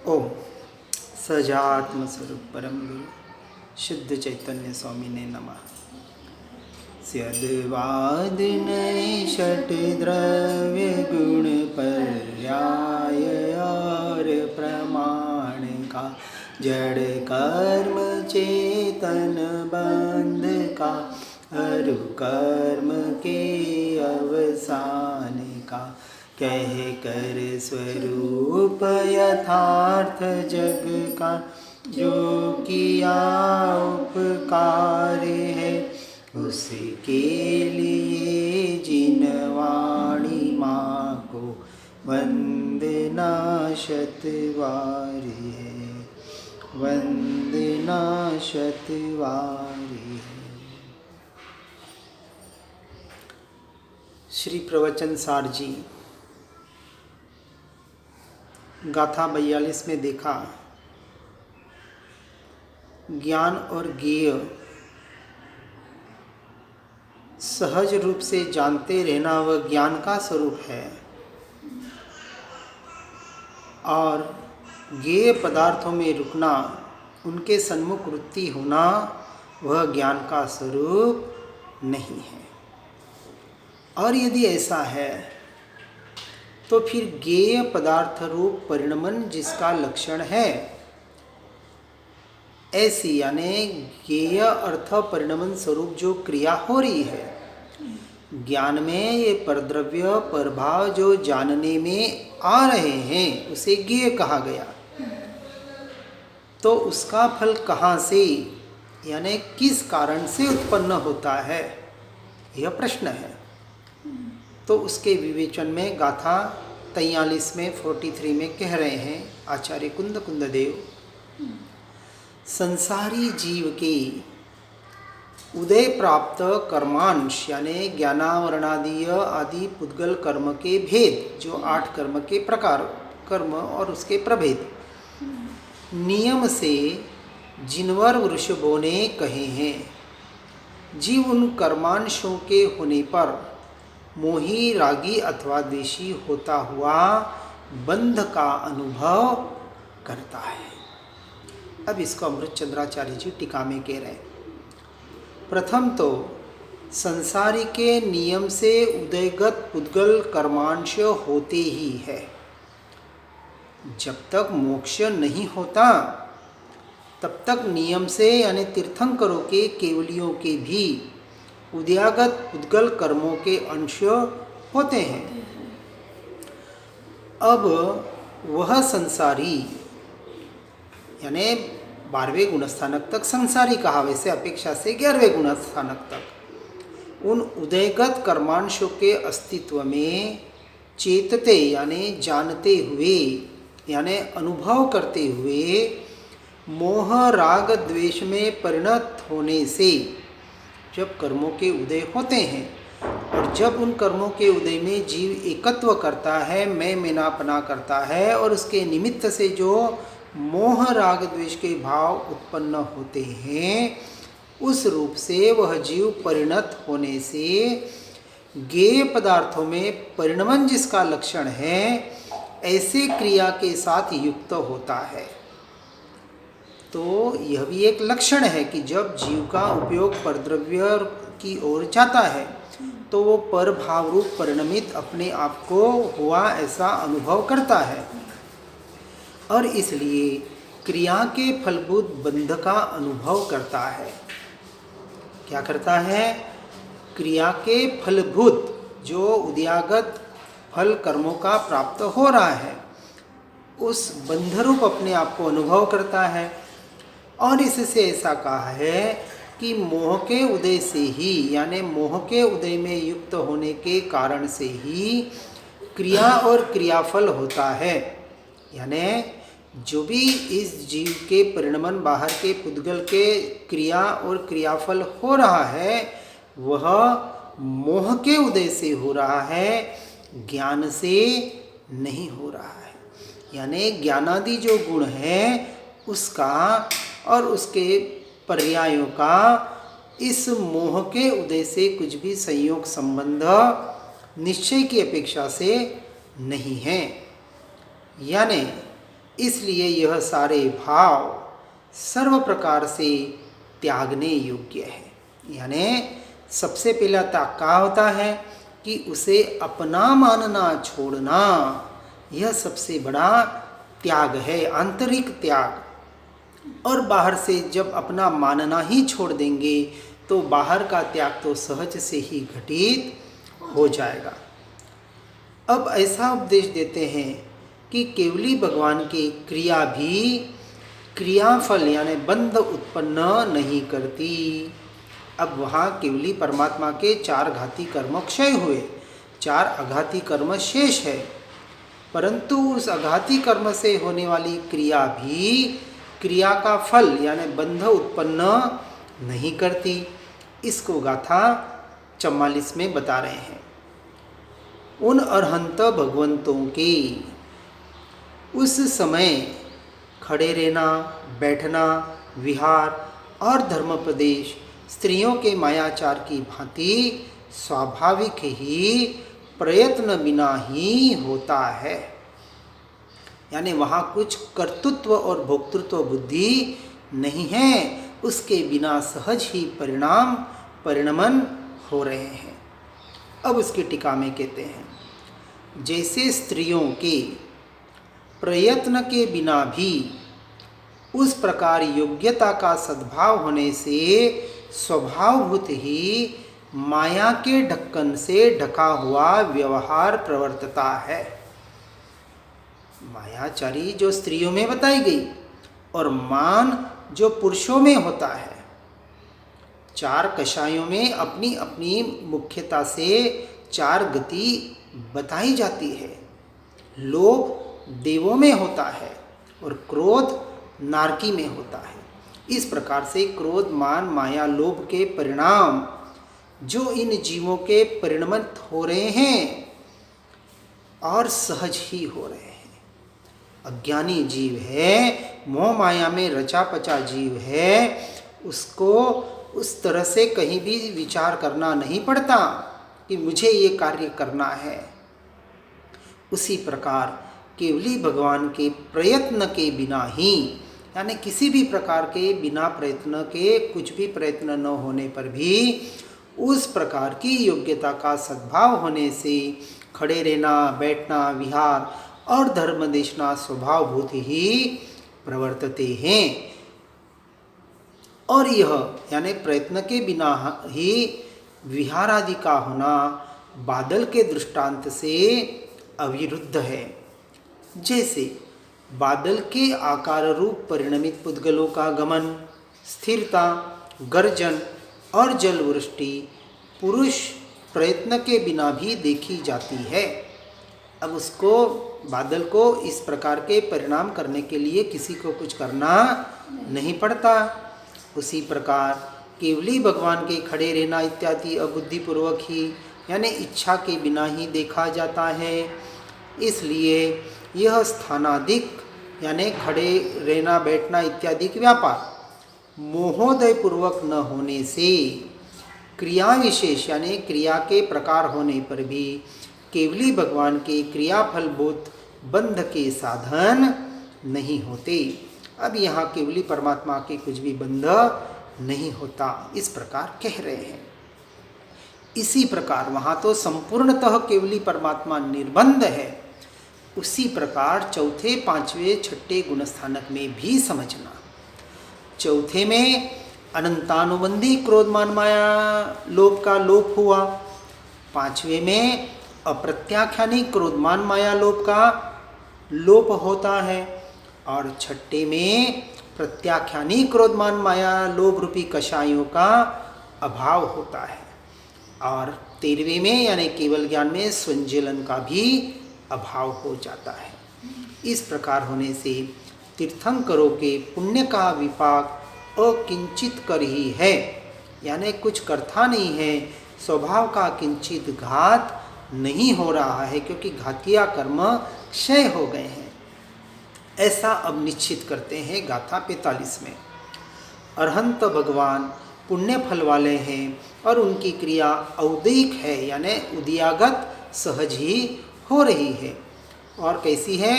ओम सजात्म स्वरूप परम गुरु शुद्ध चैतन्य स्वामी ने नमः। स्यद्वाद नये षट द्रव्य गुण पर्याय और प्रमाण का जड़ कर्म चेतन बंध का अरु कर्म के अवसान का कह कर स्वरूप यथार्थ जग का जो किया उपकार है उसके लिए जिन वाणी माँ को वंदना शतवारी है, वंदना शतवारी है। श्री प्रवचन सार जी गाथा 42 में देखा ज्ञान और ज्ञेय सहज रूप से जानते रहना वह ज्ञान का स्वरूप है और ज्ञेय पदार्थों में रुकना उनके सन्मुख वृत्ति होना वह ज्ञान का स्वरूप नहीं है। और यदि ऐसा है तो फिर ज्ञेय पदार्थ रूप परिणमन जिसका लक्षण है ऐसी यानी ज्ञेय अर्थ परिणमन स्वरूप जो क्रिया हो रही है ज्ञान में ये परद्रव्य प्रभाव जो जानने में आ रहे हैं उसे ज्ञेय कहा गया। तो उसका फल कहाँ से यानी किस कारण से उत्पन्न होता है यह प्रश्न है। तो उसके विवेचन में गाथा 43 में 43 में कह रहे हैं आचार्य कुंद देव, संसारी जीव के उदय प्राप्त कर्मांश यानी ज्ञानावरणादीय आदि पुद्गल कर्म के भेद जो 8 कर्म के प्रकार कर्म और उसके प्रभेद नियम से जिनवर वृषभों ने कहे हैं। जीव उन कर्मांशों के होने पर मोही रागी अथवा द्वेषी होता हुआ बंध का अनुभव करता है। अब इसको अमृत चंद्राचार्य जी टीका में कह रहे हैं। प्रथम तो संसारी के नियम से उदयगत पुद्गल कर्मांश होते ही है। जब तक मोक्ष नहीं होता तब तक नियम से यानी तीर्थंकरों के केवलियों के भी उदयागत पुद्गल कर्मों के अंश होते हैं। अब वह संसारी यानी 12वें गुणस्थानक तक संसारी कहा, वैसे अपेक्षा से 11वें गुणस्थानक तक उन उदयगत कर्मांशों के अस्तित्व में चेतते यानी जानते हुए यानी अनुभव करते हुए मोह राग द्वेष में परिणत होने से जब कर्मों के उदय होते हैं और जब उन कर्मों के उदय में जीव एकत्व करता है, मैं मेनापना करता है और उसके निमित्त से जो मोह राग द्वेष के भाव उत्पन्न होते हैं उस रूप से वह जीव परिणत होने से ज्ञेय पदार्थों में परिणमन जिसका लक्षण है ऐसे क्रिया के साथ युक्त होता है। तो यह भी एक लक्षण है कि जब जीव का उपयोग परद्रव्य की ओर जाता है तो वो पर भाव रूप परिणमित अपने आप को हुआ ऐसा अनुभव करता है और इसलिए क्रिया के फलभूत बंध का अनुभव करता है। क्या करता है? क्रिया के फलभूत जो उदयागत फल कर्मों का प्राप्त हो रहा है उस बंध रूप अपने आप को अनुभव करता है। और इससे ऐसा कहा है कि मोह के उदय से ही यानी मोह के उदय में युक्त होने के कारण से ही क्रिया और क्रियाफल होता है। यानी जो भी इस जीव के परिणमन बाहर के पुद्गल के क्रिया और क्रियाफल हो रहा है वह मोह के उदय से हो रहा है, ज्ञान से नहीं हो रहा है। यानी ज्ञानादि जो गुण है उसका और उसके पर्यायों का इस मोह के उदय से कुछ भी संयोग संबंध निश्चय की अपेक्षा से नहीं है। यानी इसलिए यह सारे भाव सर्व प्रकार से त्यागने योग्य है। यानी सबसे पहला त्याग क्या होता है कि उसे अपना मानना छोड़ना, यह सबसे बड़ा त्याग है, आंतरिक त्याग। और बाहर से जब अपना मानना ही छोड़ देंगे तो बाहर का त्याग तो सहज से ही घटित हो जाएगा। अब ऐसा उपदेश देते हैं कि केवली भगवान की क्रिया भी क्रियाफल यानी बंध उत्पन्न नहीं करती। अब वहाँ केवली परमात्मा के 4 घाती कर्म क्षय हुए, 4 अघाती कर्म शेष है, परंतु उस अघाती कर्म से होने वाली क्रिया भी क्रिया का फल यानी बंध उत्पन्न नहीं करती। इसको गाथा 44 में बता रहे हैं। उन अरहंत भगवंतों के उस समय खड़े रहना, बैठना, विहार और धर्मोपदेश स्त्रियों के मायाचार की भांति स्वाभाविक ही प्रयत्न बिना ही होता है। यानी वहाँ कुछ कर्तृत्व और भोक्तृत्व बुद्धि नहीं है, उसके बिना सहज ही परिणमन हो रहे हैं। अब उसकी टीका में कहते हैं, जैसे स्त्रियों के प्रयत्न के बिना भी उस प्रकार योग्यता का सद्भाव होने से स्वभावभूत ही माया के ढक्कन से ढका हुआ व्यवहार प्रवर्तता है। मायाचारी जो स्त्रियों में बताई गई और मान जो पुरुषों में होता है। 4 कषायों में अपनी अपनी मुख्यता से 4 गति बताई जाती है। लोभ देवों में होता है और क्रोध नारकी में होता है। इस प्रकार से क्रोध, मान, माया, लोभ के परिणाम जो इन जीवों के परिणमित हो रहे हैं और सहज ही हो रहे हैं। अज्ञानी जीव है, मोह माया में रचा पचा जीव है, उसको उस तरह से कहीं भी विचार करना नहीं पड़ता कि मुझे ये कार्य करना है। उसी प्रकार केवली भगवान के प्रयत्न के बिना ही, यानी किसी भी प्रकार के बिना प्रयत्न के, कुछ भी प्रयत्न न होने पर भी उस प्रकार की योग्यता का सद्भाव होने से खड़े रहना, बैठना, विहार और धर्म देशना स्वभावभूत ही प्रवर्तते हैं। और यह यानी प्रयत्न के बिना ही विहार आदि का होना बादल के दृष्टांत से अविरुद्ध है। जैसे बादल के आकार रूप परिणमित पुद्गलों का गमन, स्थिरता, गर्जन और जलवृष्टि पुरुष प्रयत्न के बिना भी देखी जाती है। अब उसको बादल को इस प्रकार के परिणाम करने के लिए किसी को कुछ करना नहीं पड़ता। उसी प्रकार केवली भगवान के खड़े रहना इत्यादि अबुद्धिपूर्वक ही यानी इच्छा के बिना ही देखा जाता है। इसलिए यह स्थानाधिक यानी खड़े रहना, बैठना इत्यादि के व्यापार मोहोदय पूर्वक न होने से क्रिया विशेष यानी क्रिया के प्रकार होने पर भी केवली भगवान के क्रियाफल बोध बंध के साधन नहीं होते। अब यहाँ केवली परमात्मा के कुछ भी बंध नहीं होता, इस प्रकार कह रहे हैं। इसी प्रकार वहाँ तो संपूर्णतः केवली परमात्मा निर्बंध है, उसी प्रकार चौथे, पांचवें, छठे गुणस्थानक में भी समझना। चौथे में अनंतानुबंधी क्रोध मान माया लोभ का लोप हुआ। पांचवें में अप्रत्याख्यानी क्रोध मान माया लोभ का लोप होता है और छठे में प्रत्याख्यानी क्रोध मान माया लोभ रूपी कषायों का अभाव होता है और 13वें में यानी केवल ज्ञान में स्वंजलन का भी अभाव हो जाता है। इस प्रकार होने से तीर्थंकरों के पुण्य का विपाक अकिंचित कर ही है, यानी कुछ करता नहीं है, स्वभाव का किंचित घात नहीं हो रहा है क्योंकि घातिया कर्म क्षय हो गए हैं। ऐसा अब निश्चित करते हैं गाथा 45 में। अरहंत भगवान पुण्य फल वाले हैं और उनकी क्रिया औदिक है यानी उदयागत सहज ही हो रही है। और कैसी है?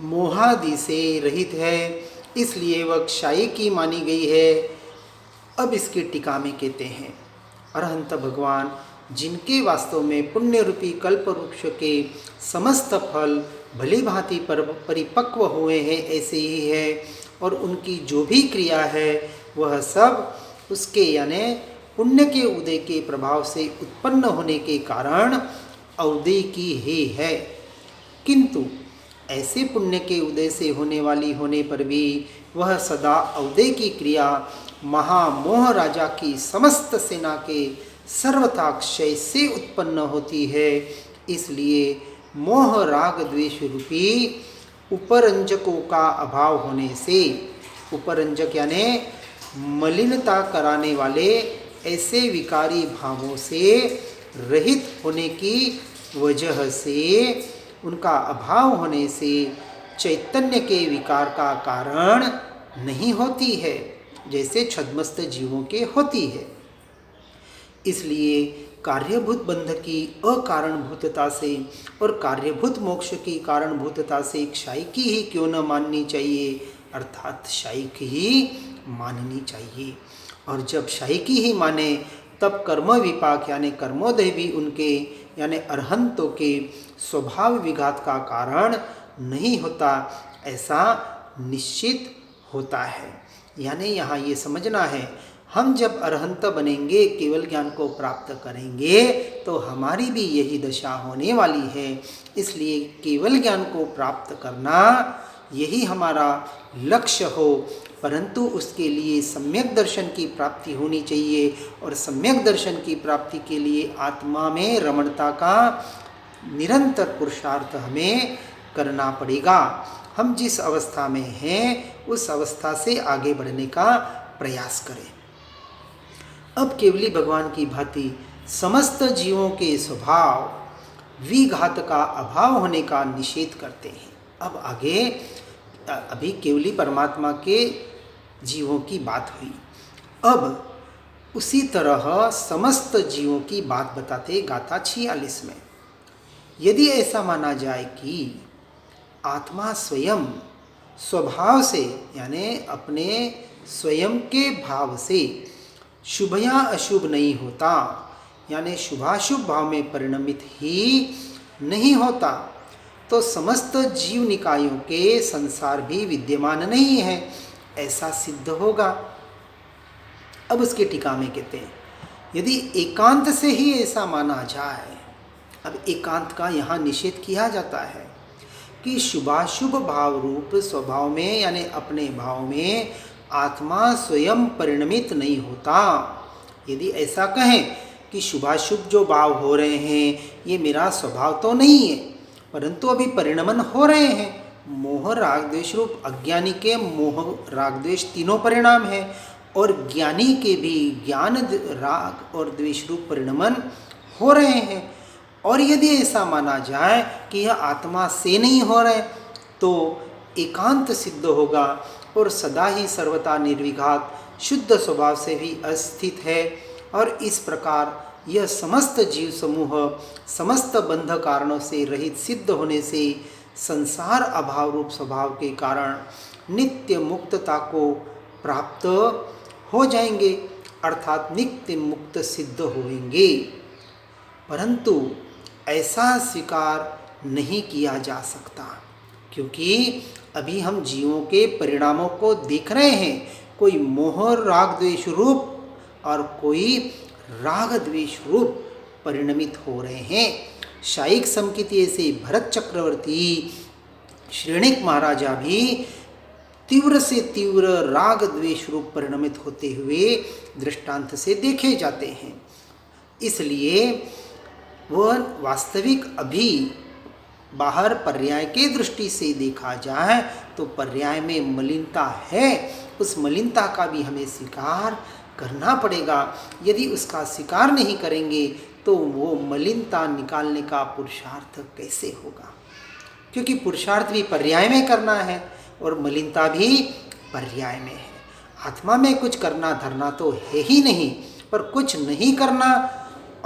मोहादि से रहित है, इसलिए वह क्षायिकी मानी गई है। अब इसकी टीका में कहते हैं, अरहंत भगवान जिनके वास्तव में पुण्य रूपी कल्प वृक्ष के समस्त फल भली भांति परिपक्व हुए हैं ऐसे ही है, और उनकी जो भी क्रिया है वह सब उसके यानी पुण्य के उदय के प्रभाव से उत्पन्न होने के कारण अवदय की ही है। किंतु ऐसे पुण्य के उदय से होने वाली होने पर भी वह सदा अवदय की क्रिया महामोह राजा की समस्त सेना के सर्वथा क्षय से उत्पन्न होती है। इसलिए मोह राग द्वेष रूपी उपरंजकों का अभाव होने से, उपरंजक यानी मलिनता कराने वाले ऐसे विकारी भावों से रहित होने की वजह से, उनका अभाव होने से चैतन्य के विकार का कारण नहीं होती है, जैसे छद्मस्त जीवों के होती है। इसलिए कार्यभूत बंध की अकारणभूतता से और कार्यभूत मोक्ष की कारणभूतता से क्षायिकी ही क्यों न माननी चाहिए, अर्थात क्षायिक ही माननी चाहिए। और जब क्षायिकी ही माने तब कर्म विपाक यानी कर्मोदय भी उनके यानी अरहंतों के स्वभाव विघात का कारण नहीं होता, ऐसा निश्चित होता है। यानी यहाँ ये समझना है, हम जब अरहंत बनेंगे, केवल ज्ञान को प्राप्त करेंगे, तो हमारी भी यही दशा होने वाली है। इसलिए केवल ज्ञान को प्राप्त करना यही हमारा लक्ष्य हो, परंतु उसके लिए सम्यक दर्शन की प्राप्ति होनी चाहिए। और सम्यक दर्शन की प्राप्ति के लिए आत्मा में रमणता का निरंतर पुरुषार्थ हमें करना पड़ेगा। हम जिस अवस्था में हैं उस अवस्था से आगे बढ़ने का प्रयास करें। अब केवली भगवान की भांति समस्त जीवों के स्वभाव विघात का अभाव होने का निषेध करते हैं। अब आगे अभी केवली परमात्मा के जीवों की बात हुई, अब उसी तरह समस्त जीवों की बात बताते गाथा 46 में। यदि ऐसा माना जाए कि आत्मा स्वयं स्वभाव से यानी अपने स्वयं के भाव से शुभ या अशुभ नहीं होता, यानी शुभाशुभ भाव में परिणमित ही नहीं होता, तो समस्त जीव निकायों के संसार भी विद्यमान नहीं है, ऐसा सिद्ध होगा। अब उसके टीका में कहते हैं, यदि एकांत से ही ऐसा माना जाए, अब एकांत का यहाँ निषेध किया जाता है कि शुभाशुभ भाव रूप स्वभाव में यानी अपने भाव में आत्मा स्वयं परिणमित नहीं होता। यदि ऐसा कहें कि शुभाशुभ जो भाव हो रहे हैं ये मेरा स्वभाव तो नहीं है, परंतु अभी परिणमन हो रहे हैं। मोह राग द्वेष रूप अज्ञानी के मोह राग द्वेष तीनों परिणाम है, और ज्ञानी के भी ज्ञान राग और द्वेष रूप परिणमन हो रहे हैं। और यदि ऐसा माना जाए कि यह आत्मा से नहीं हो रहे, तो एकांत सिद्ध होगा और सदा ही सर्वथा निर्विघात शुद्ध स्वभाव से भी अस्थित है। और इस प्रकार यह समस्त जीव समूह समस्त बंध कारणों से रहित सिद्ध होने से संसार अभाव रूप स्वभाव के कारण नित्य मुक्तता को प्राप्त हो जाएंगे, अर्थात नित्य मुक्त सिद्ध होंगे। परंतु ऐसा स्वीकार नहीं किया जा सकता, क्योंकि अभी हम जीवों के परिणामों को देख रहे हैं। कोई मोह राग द्वेष रूप और कोई राग द्वेष रूप परिणमित हो रहे हैं। शायिक समकितीय से भरत चक्रवर्ती श्रेणिक महाराजा भी तीव्र से तीव्र राग द्वेष रूप परिणमित होते हुए दृष्टांत से देखे जाते हैं। इसलिए वह वास्तविक अभी बाहर पर्याय के दृष्टि से देखा जाए तो पर्याय में मलिनता है, उस मलिनता का भी हमें स्वीकार करना पड़ेगा। यदि उसका स्वीकार नहीं करेंगे तो वो मलिनता निकालने का पुरुषार्थ कैसे होगा, क्योंकि पुरुषार्थ भी पर्याय में करना है और मलिनता भी पर्याय में है। आत्मा में कुछ करना धरना तो है ही नहीं, पर कुछ नहीं करना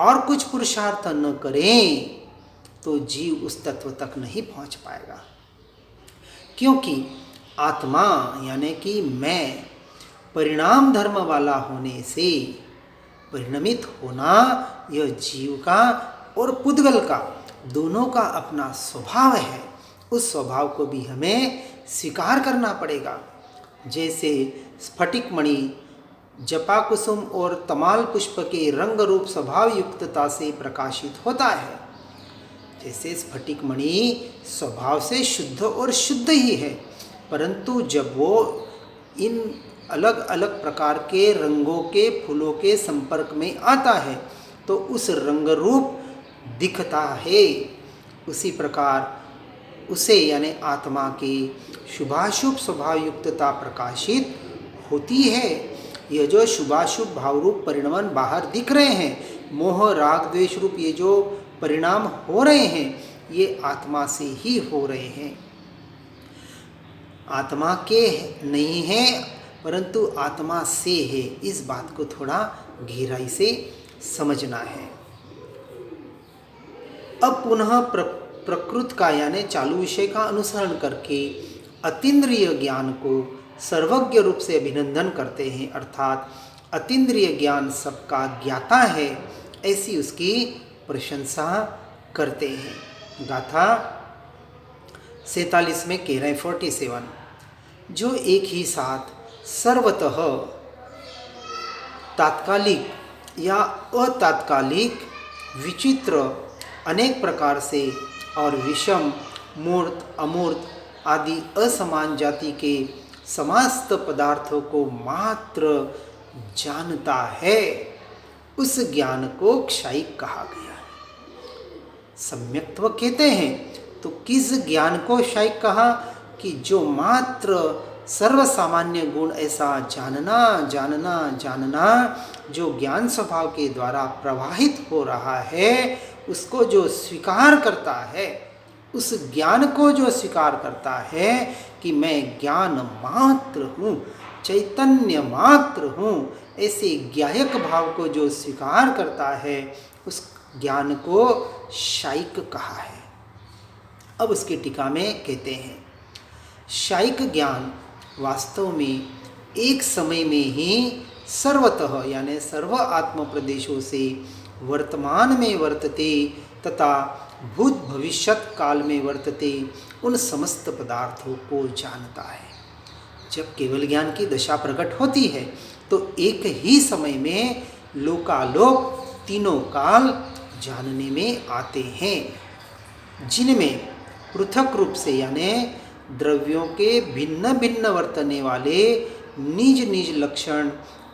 और कुछ पुरुषार्थ न करें तो जीव उस तत्व तक नहीं पहुंच पाएगा। क्योंकि आत्मा यानी कि मैं परिणाम धर्म वाला होने से परिणमित होना यह जीव का और पुद्गल का दोनों का अपना स्वभाव है। उस स्वभाव को भी हमें स्वीकार करना पड़ेगा। जैसे स्फटिक मणि जपा कुसुम और तमाल पुष्प के रंग रूप स्वभाव युक्तता से प्रकाशित होता है, जैसे स्फटिक मणि स्वभाव से शुद्ध और शुद्ध ही है, परंतु जब वो इन अलग अलग प्रकार के रंगों के फूलों के संपर्क में आता है तो उस रंग रूप दिखता है। उसी प्रकार उसे यानी आत्मा की शुभाशुभ स्वभाव युक्तता प्रकाशित होती है। यह जो शुभाशुभ भाव रूप परिणाम बाहर दिख रहे हैं, मोह राग द्वेष रूप ये जो परिणाम हो रहे हैं, ये आत्मा से ही हो रहे हैं, आत्मा के नहीं है परंतु आत्मा से है। इस बात को थोड़ा गहराई से समझना है। अब पुनः प्रकृत का यानी चालू विषय का अनुसरण करके अतीन्द्रिय ज्ञान को सर्वज्ञ रूप से अभिनंदन करते हैं, अर्थात अतीन्द्रिय ज्ञान सबका ज्ञाता है, ऐसी उसकी प्रशंसा करते हैं। गाथा 47 में कह रहे हैं 47, जो एक ही साथ सर्वतः तात्कालिक या अतात्कालिक विचित्र अनेक प्रकार से और विषम मूर्त अमूर्त आदि असमान जाति के समस्त पदार्थों को मात्र जानता है, उस ज्ञान को क्षयिक कहा गया है। सम्यक्त्व कहते हैं तो किस ज्ञान को क्षयिक कहा कि जो मात्र सर्वसामान्य गुण ऐसा जानना जानना जानना जो ज्ञान स्वभाव के द्वारा प्रवाहित हो रहा है, उसको जो स्वीकार करता है, उस ज्ञान को जो स्वीकार करता है कि मैं ज्ञान मात्र हूँ, चैतन्य मात्र हूँ, ऐसे ज्ञायक भाव को जो स्वीकार करता है, उस ज्ञान को शायिक कहा है। अब उसकी टीका में कहते हैं, शायिक ज्ञान वास्तव में एक समय में ही सर्वतः यानी सर्व आत्म प्रदेशों से वर्तमान में वर्तते तथा भूत भविष्यत काल में वर्तते उन समस्त पदार्थों को जानता है। जब केवल ज्ञान की दशा प्रकट होती है तो एक ही समय में लोकालोक तीनों काल जानने में आते हैं, जिनमें पृथक रूप से यानी द्रव्यों के भिन्न भिन्न वर्तने वाले निज निज लक्षण,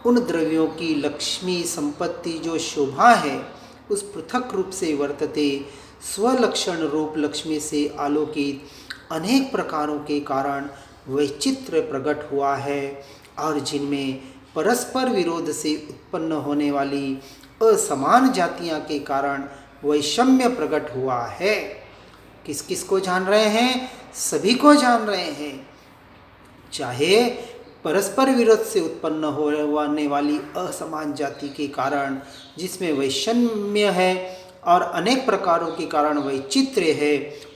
उन द्रव्यों की लक्ष्मी संपत्ति जो शोभा है, उस पृथक रूप से वर्तते स्वलक्षण रूप लक्ष्मी से आलोकित अनेक प्रकारों के कारण वैचित्र्य प्रकट हुआ है, और जिनमें परस्पर विरोध से उत्पन्न होने वाली असमान जातियां के कारण वैषम्य प्रकट हुआ है। किस किस को जान रहे हैं? सभी को जान रहे हैं। चाहे परस्पर विरोध से उत्पन्न होने वाली असमान जाति के कारण जिसमें वैषम्य है और अनेक प्रकारों के कारण वैचित्र्य है,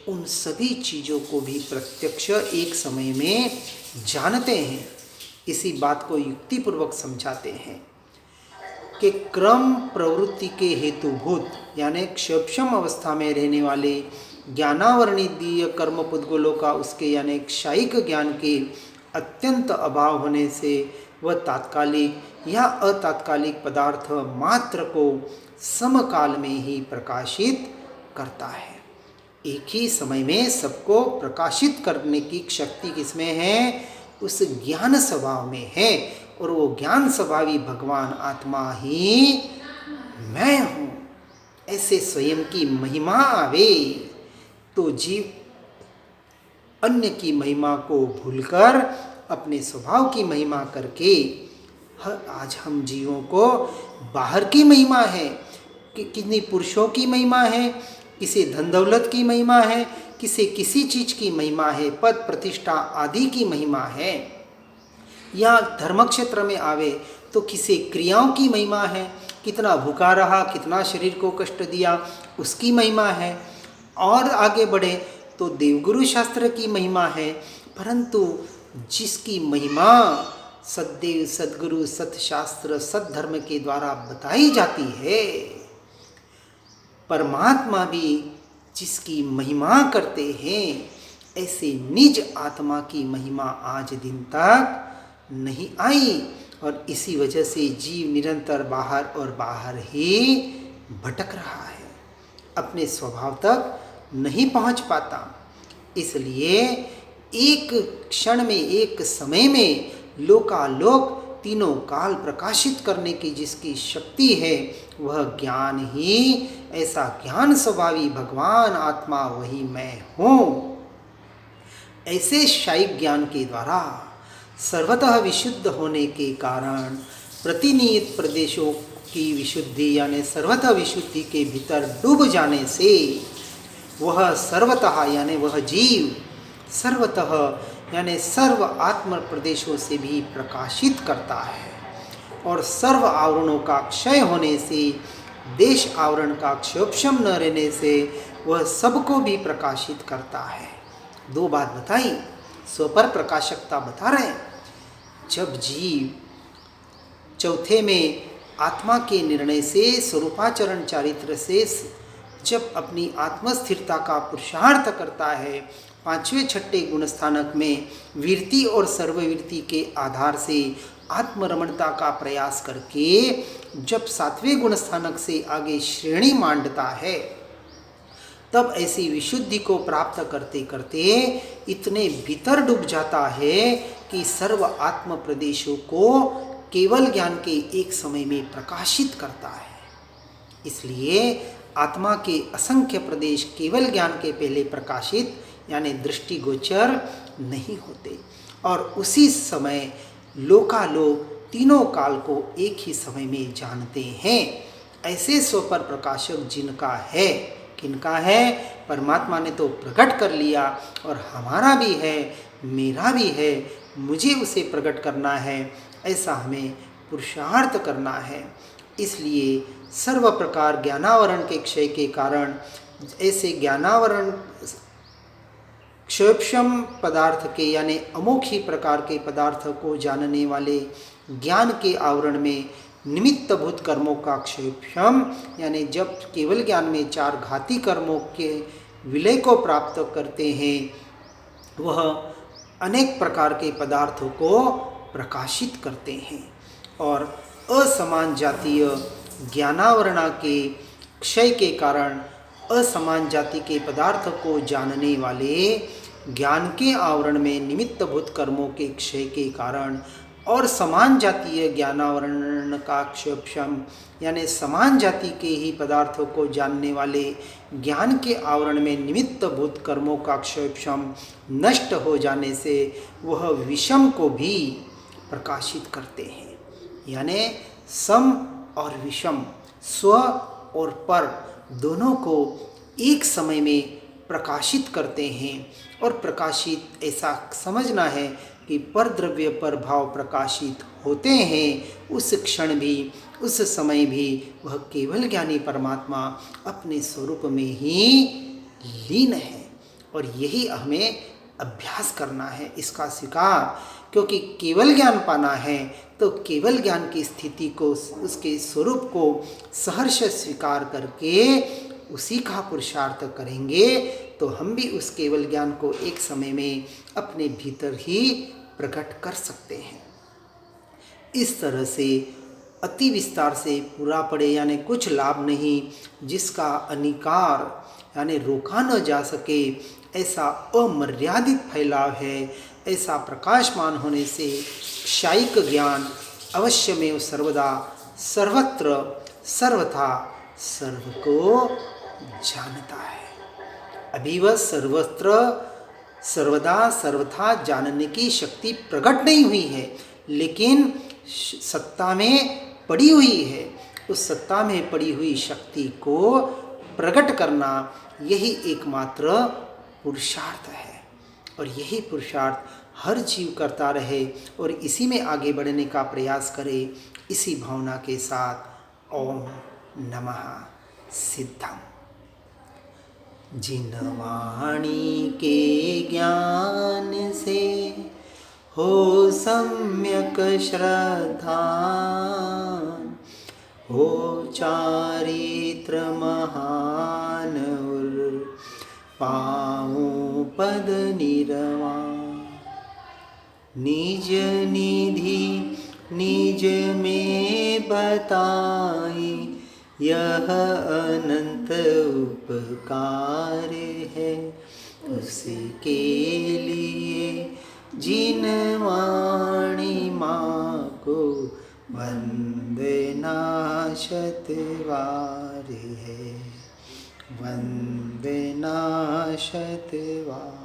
उन सभी चीज़ों को भी प्रत्यक्ष एक समय में जानते हैं। इसी बात को युक्तिपूर्वक समझाते हैं कि क्रम प्रवृत्ति के हेतुभूत यानी क्षोभम अवस्था में रहने वाले ज्ञानावर्णिदीय कर्म पुद्गलों का उसके यानी क्षयिक ज्ञान के अत्यंत अभाव होने से वह तात्कालिक या अतात्कालिक पदार्थ मात्र को समकाल में ही प्रकाशित करता है। एक ही समय में सबको प्रकाशित करने की शक्ति किसमें है? उस ज्ञान स्वभाव में है, और वो ज्ञान स्वभावी भगवान आत्मा ही मैं हूँ। ऐसे स्वयं की महिमा आवे तो जीव अन्य की महिमा को भूलकर अपने स्वभाव की महिमा करके आज हम जीवों को बाहर की महिमा है कि कितनी पुरुषों की महिमा है, किसी धन दौलत की महिमा है, किसी चीज़ की महिमा है, पद प्रतिष्ठा आदि की महिमा है, या धर्म क्षेत्र में आवे तो किसी क्रियाओं की महिमा है, कितना भूखा रहा, कितना शरीर को कष्ट दिया, उसकी महिमा है, और आगे बढ़े तो देवगुरु शास्त्र की महिमा है, परंतु जिसकी महिमा सद्देव, सद्गुरु, सत्शास्त्र, सद्धर्म के द्वारा बताई जाती है, परमात्मा भी जिसकी महिमा करते हैं, ऐसे निज आत्मा की महिमा आज दिन तक नहीं आई। और इसी वजह से जीव निरंतर बाहर और बाहर ही भटक रहा है, अपने स्वभाव तक नहीं पहुंच पाता। इसलिए एक क्षण में, एक समय में लोकालोक तीनों काल प्रकाशित करने की जिसकी शक्ति है, वह ज्ञान ही, ऐसा ज्ञान स्वभावी भगवान आत्मा वही मैं हूँ। ऐसे शाइक ज्ञान के द्वारा सर्वतः विशुद्ध होने के कारण प्रतिनियत प्रदेशों की विशुद्धि यानी सर्वतः विशुद्धि के भीतर डूब जाने से वह सर्वतः यानी वह जीव सर्वतः यानी सर्व आत्म प्रदेशों से भी प्रकाशित करता है। और सर्व आवरणों का क्षय होने से, देश आवरण का क्षोभम न रहने से वह सबको भी प्रकाशित करता है। दो बात बताई, स्वपर प्रकाशकता बता रहे हैं। जब जीव चौथे में आत्मा के निर्णय से, स्वरूपाचरण चारित्र से जब अपनी आत्मस्थिरता का पुरुषार्थ करता है, पांचवें छठे गुणस्थानक में वीरति और सर्ववीरति के आधार से आत्मरमणता का प्रयास करके जब सातवें गुणस्थानक से आगे श्रेणी मांडता है, तब ऐसी विशुद्धि को प्राप्त करते करते इतने भीतर डूब जाता है कि सर्व आत्म प्रदेशों को केवल ज्ञान के एक समय में प्रकाशित करता है। इसलिए आत्मा के असंख्य प्रदेश केवल ज्ञान के पहले प्रकाशित यानी दृष्टिगोचर नहीं होते, और उसी समय लोकालोक तीनों काल को एक ही समय में जानते हैं। ऐसे स्वपर प्रकाशक जिनका है, किनका है? परमात्मा ने तो प्रकट कर लिया, और हमारा भी है, मेरा भी है, मुझे उसे प्रकट करना है, ऐसा हमें पुरुषार्थ करना है। इसलिए सर्व प्रकार ज्ञानावरण के क्षय के कारण ऐसे ज्ञानावरण क्षोभम पदार्थ के यानी अमोखी प्रकार के पदार्थ को जानने वाले ज्ञान के आवरण में निमित्तभूत कर्मों का क्षोभम यानी जब केवल ज्ञान में चार घाती कर्मों के विलय को प्राप्त करते हैं, वह अनेक प्रकार के पदार्थों को प्रकाशित करते हैं। और असमान जातीय ज्ञानावरणा के क्षय के कारण असमान जाति के पदार्थ को जानने वाले ज्ञान के आवरण में निमित्तभूत कर्मों के क्षय के कारण और समान जातीय ज्ञानावरण का क्षोभम यानी समान जाति के ही पदार्थों को जानने वाले ज्ञान के आवरण में निमित्तभूत कर्मों का क्षोभम नष्ट हो जाने से वह विषम को भी प्रकाशित करते हैं। यानी सम और विषम, स्व और पर दोनों को एक समय में प्रकाशित करते हैं। और प्रकाशित ऐसा समझना है कि पर द्रव्य पर भाव प्रकाशित होते हैं, उस क्षण भी, उस समय भी वह केवल ज्ञानी परमात्मा अपने स्वरूप में ही लीन है। और यही हमें अभ्यास करना है, इसका स्वीकार, क्योंकि केवल ज्ञान पाना है तो केवल ज्ञान की स्थिति को, उसके स्वरूप को सहर्ष स्वीकार करके उसी का पुरुषार्थ करेंगे तो हम भी उस केवल ज्ञान को एक समय में अपने भीतर ही प्रकट कर सकते हैं। इस तरह से अति विस्तार से पूरा पड़े यानी कुछ लाभ नहीं, जिसका अनिकार यानी रोका न जा सके, ऐसा अमर्यादित फैलाव है। ऐसा प्रकाशमान होने से शाइक ज्ञान अवश्यमेव सर्वदा सर्वत्र सर्वथा सर्व को जानता है। अभी वह सर्वत्र सर्वदा सर्वथा जानने की शक्ति प्रकट नहीं हुई है, लेकिन सत्ता में पड़ी हुई है। उस सत्ता में पड़ी हुई शक्ति को प्रकट करना यही एकमात्र पुरुषार्थ है। और यही पुरुषार्थ हर जीव करता रहे और इसी में आगे बढ़ने का प्रयास करे। इसी भावना के साथ ओम नमः सिद्धम। जिन वाणी के ज्ञान से हो सम्यक श्रद्धा, हो चारित्र महान और पाऊँ पद निर्वाण। निज निधि निज में बताई, यह अनंत उपकार है उसके लिए जिन वाणी माँ को वंदना शतवार है, वंदना शतवार।